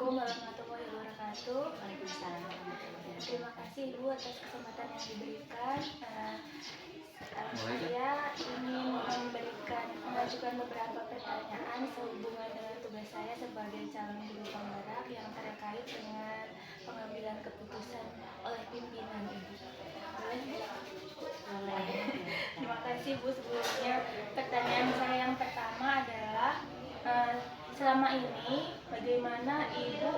Assalamualaikum warahmatullahi wabarakatuh. Waalaikumsalam warahmatullahi wabarakatuh. Terima kasih Ibu atas kesempatan yang diberikan. Saya ingin mengajukan beberapa pertanyaan sehubungan dengan tugas saya sebagai calon guru penggerak yang terkait dengan pengambilan keputusan oleh pimpinan Ibu. Boleh. Terima kasih Bu. Sebelumnya pertanyaan saya yang pertama adalah selama ini bagaimana Ibu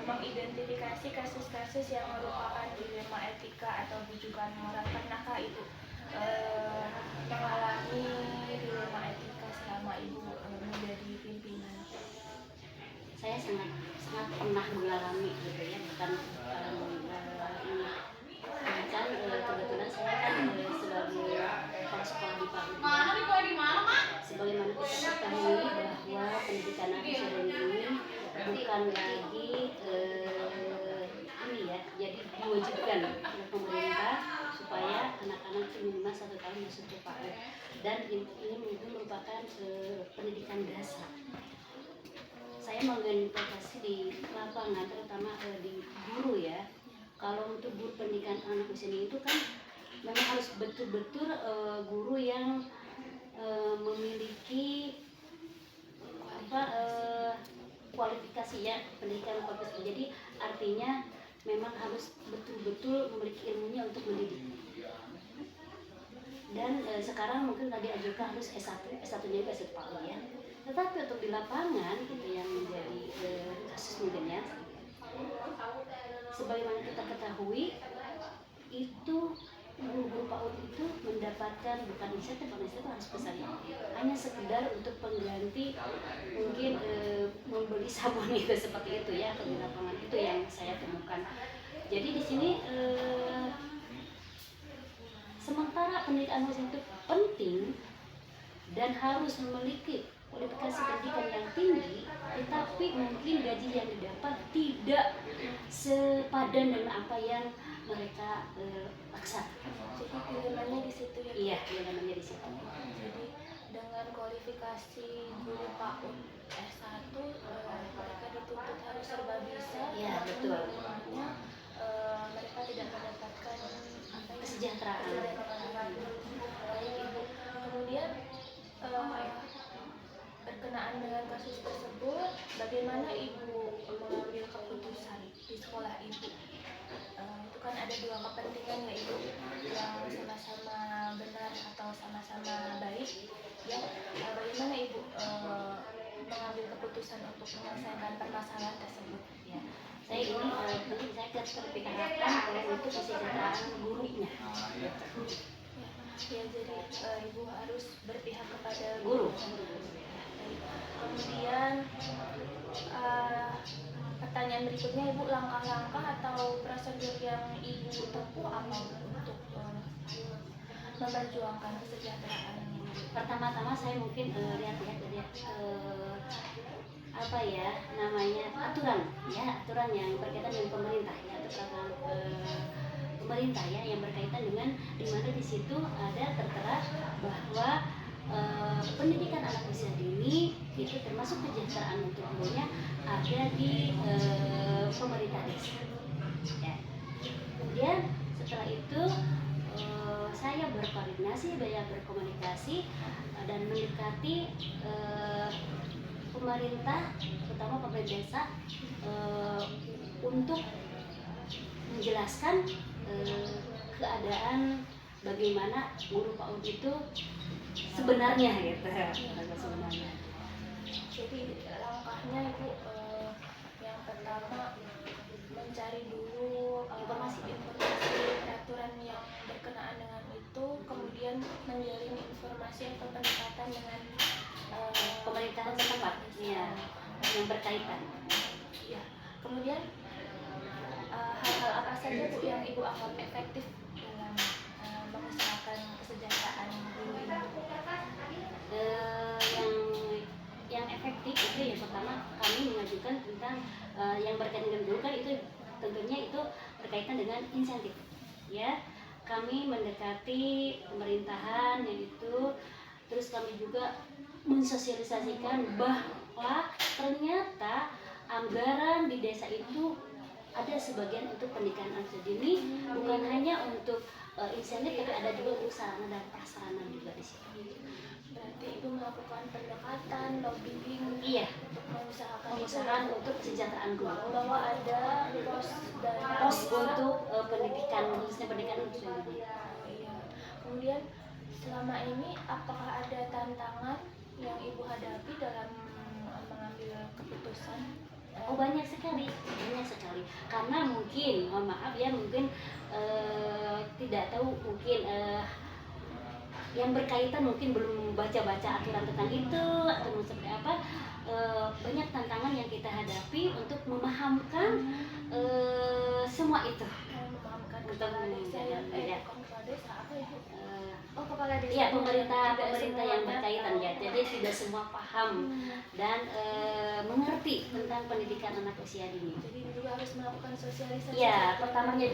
mengidentifikasi kasus-kasus yang merupakan dilema etika atau bujukan moral? Pernahkah Ibu mengalami dilema etika selama Ibu menjadi pimpinan? Saya sangat pernah mengalami gitu ya, bukan ini. Kan kebetulan saya kan sebagai kepala sekolah di PAUD. Sebagaimana kita ketahui bahwa pendidikan anak usia dini ini bukan lagi ini ya, jadi diwajibkan oleh pemerintah supaya anak-anak itu minimal 1 tahun masuk ke PAUD, dan ini itu merupakan pendidikan dasar. Saya mengidentifikasi di lapangan, terutama di guru ya. Kalau untuk guru pendidikan anak usia dini itu kan memang harus betul-betul guru yang memiliki kualifikasi ya, pendidikan kualifikasi. Jadi artinya memang harus betul-betul memiliki ilmunya untuk mendidik. Dan sekarang mungkin tadi ajukan harus S1-nya juga S1 ya. Tetapi untuk di lapangan gitu yang menjadi kasus mungkin ya, sebagaimana kita ketahui itu guru-guru PAUD itu mendapatkan bukan insentif harus besar, hanya sekedar untuk pengganti mungkin membeli sabun itu seperti itu ya. Di lapangan itu yang saya temukan. Jadi di sini sementara pendidikan itu penting dan harus memiliki kualifikasi pendidikan yang tinggi, tetapi mungkin gaji yang didapat tidak sepadan dengan apa yang mereka paksa. Jadi dilemanya di situ ya? Iya, dilemanya di situ. Jadi dengan kualifikasi guru PAUD S1 mereka dituntut harus serba bisa. Iya, betul. Mereka tidak mendapatkan kesejahteraan. Baik Ibu. Kemudian berkenaan dengan kasus tersebut, bagaimana Ibu mengambil keputusan di sekolah Ibu? Itu kan ada 2 kepentingan ya Ibu, yang sama-sama benar atau sama-sama baik ya. Bagaimana Ibu mengambil keputusan untuk menyelesaikan permasalahan tersebut? Ya, saya ini penting saya keterpikirkan untuk kesejahteraan gurunya. Ya, jadi Ibu harus berpihak kepada guru. Kemudian pertanyaan berikutnya Ibu, langkah-langkah atau prosedur yang Ibu tempuh apa untuk memperjuangkan kesejahteraan guru? Pertama-tama saya mungkin lihat-lihat dari apa ya namanya aturan yang berkaitan dengan pemerintah ya, aturan pemerintah ya yang berkaitan dengan di mana di situ ada tertera bahwa pendidikan anak usia dini itu termasuk kesejahteraan untuk gurunya ada di pemerintah desa. Ya. Kemudian setelah itu saya berkomunikasi dan mendekati pemerintah, terutama pemerintah desa untuk menjelaskan keadaan bagaimana guru PAUD itu sebenarnya gitu. Sebenarnya. Jadi langkahnya Ibu yang pertama mencari dulu informasi peraturan yang berkenaan dengan itu, kemudian menjalin informasi atau pendekatan dengan pemerintahan setempat ya, yang berkaitan. Ya. Kemudian hal-hal apa saja Bu yang Ibu anggap efektif dalam mengusahakan kesejahteraan guru ini? Yang efektif itu yang pertama kami mengajukan tentang yang berkaitan dengan guru kan itu tentunya itu berkaitan dengan insentif ya. Kami mendekati pemerintahan yang itu, terus kami juga mensosialisasikan bahwa ternyata anggaran di desa itu ada sebagian untuk pendidikan anak usia dini, bukan hanya untuk insentif, tapi ada juga untuk sarana dan prasarana juga di situ. Berarti ibu melakukan pendekatan, lobbying Iya, untuk mengusahakan pengusahaan untuk kesejahteraan guru. bahwa ada pos dana Pos desa. untuk pendidikan, khususnya pendidikan anak usia dini. Iya. Kemudian selama ini apakah ada tantangan yang ibu hadapi dalam mengambil keputusan? Oh, banyak sekali. Karena mungkin, mohon maaf ya, mungkin tidak tahu, mungkin yang berkaitan mungkin belum baca-baca aturan tentang itu atau seperti apa. Banyak tantangan yang kita hadapi untuk memahamkan semua itu. Memahamkan Untuk kepala desa ya, ya. bukan kepala desa apa ibu? Eh, Kepala desa. Iya, pemerintah Tidak yang semuanya berkaitan ya. tahu. Jadi tidak semua paham dan mengerti tentang pendidikan anak usia dini. Jadi juga harus melakukan sosialisasi. Ya, pertamanya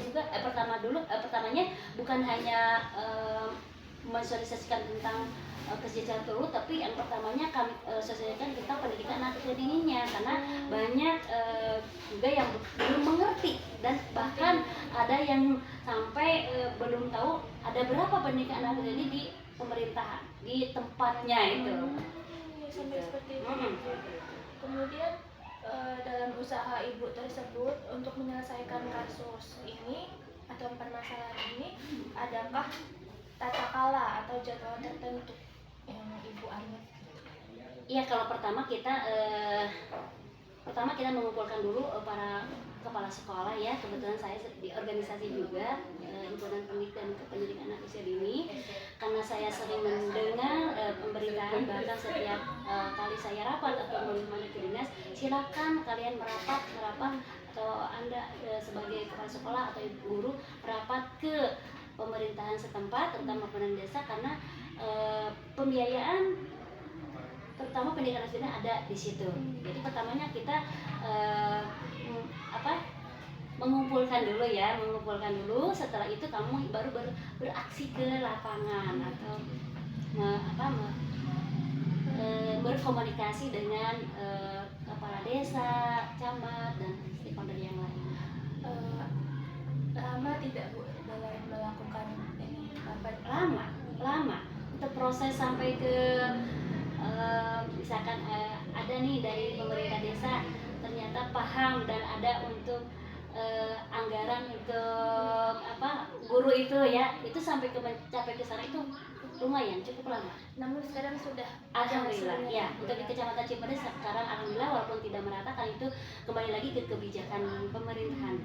bukan hanya mensosialisasikan tentang kesejahteraan guru, tapi yang pertamanya kami sosialisasikan tentang pendidikan anak usia dininya, karena banyak juga yang belum mengerti, dan bahkan ada yang sampai belum tahu ada berapa pendidikan anak usia dini di pemerintahan, di tempatnya itu. Sampai seperti itu. Kemudian dalam usaha ibu tersebut untuk menyelesaikan kasus ini atau permasalahan ini, adakah tata kala atau jadwal tertentu yang ibu ambil? Iya, kalau pertama kita mengumpulkan dulu para kepala sekolah ya. Kebetulan saya di organisasi juga, himpunan pendidikan kependidikan anak usia dini. Karena saya sering mendengar pemberitaan, bahkan setiap kali saya rapat atau menemani ke dinas, silakan kalian merapat atau Anda sebagai kepala sekolah atau ibu guru merapat ke pemerintahan setempat, terutama pemerintah desa, karena pembiayaan terutama pendidikan nasional ada di situ. Jadi pertamanya kita mengumpulkan dulu. Setelah itu kamu baru beraksi ke lapangan atau berkomunikasi dengan kepala desa, camat, dan stakeholder yang lain. Lama tidak bu dalam melakukan ini? Lama untuk proses sampai ke misalkan ada nih dari pemerintah desa ternyata paham dan ada untuk anggaran untuk guru itu ya, itu sampai ke sana itu lumayan cukup lama. Namun sekarang sudah alhamdulillah ya, untuk di Kecamatan Cipedes sekarang alhamdulillah, walaupun tidak merata, kan itu kembali lagi ke kebijakan pemerintahan.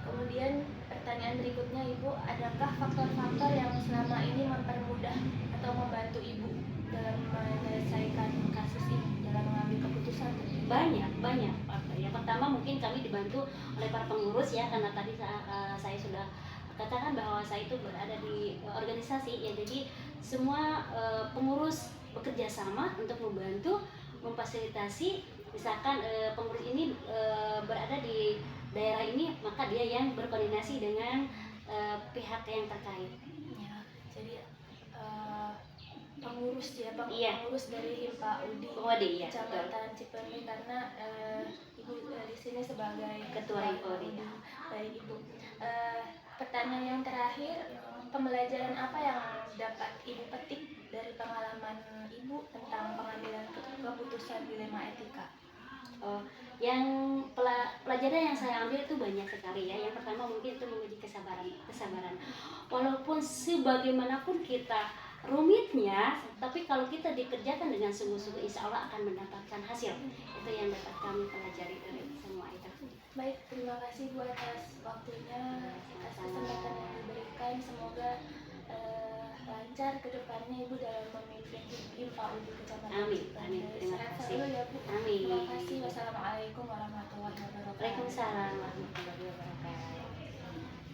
Kemudian pertanyaan berikutnya ibu, adakah faktor-faktor yang selama ini mempermudah atau membantu ibu dalam menyelesaikan kasus ini, dalam mengambil keputusan? Banyak faktor. Yang pertama mungkin kami dibantu oleh para pengurus ya, karena tadi saya sudah katakan bahwa saya itu berada di organisasi ya, jadi semua pengurus bekerja sama untuk membantu memfasilitasi. Misalkan pengurus ini berada di daerah ini, maka dia yang berkoordinasi dengan pihak yang terkait. Ya, jadi pengurus ya, pengurus dari Himpa UDI, Kecamatan Cipedes, karena ibu di sini sebagai ketua Himpa UDI. Baik ibu. Pertanyaan yang terakhir, pembelajaran apa yang dapat ibu petik dari pengalaman ibu tentang pengambilan keputusan dilema etika? Yang pelajaran yang saya ambil itu banyak sekali ya. Yang pertama mungkin itu menguji kesabaran. Walaupun sebagaimanapun kita rumitnya, tapi kalau kita dikerjakan dengan sungguh-sungguh, insya Allah akan mendapatkan hasil. Itu yang dapat kami pelajari dari semua itu. Baik, terima kasih Bu atas waktunya, atas kesempatan yang diberikan. Semoga lancar ke depannya Ibu dalam memimpin Himpa UDI Kecamatan Cipedes. Amin. Terima kasih. Ya, Bu. Amin. Terima kasih. Wassalamualaikum warahmatullahi wabarakatuh. Waalaikumsalam warahmatullahi wabarakatuh.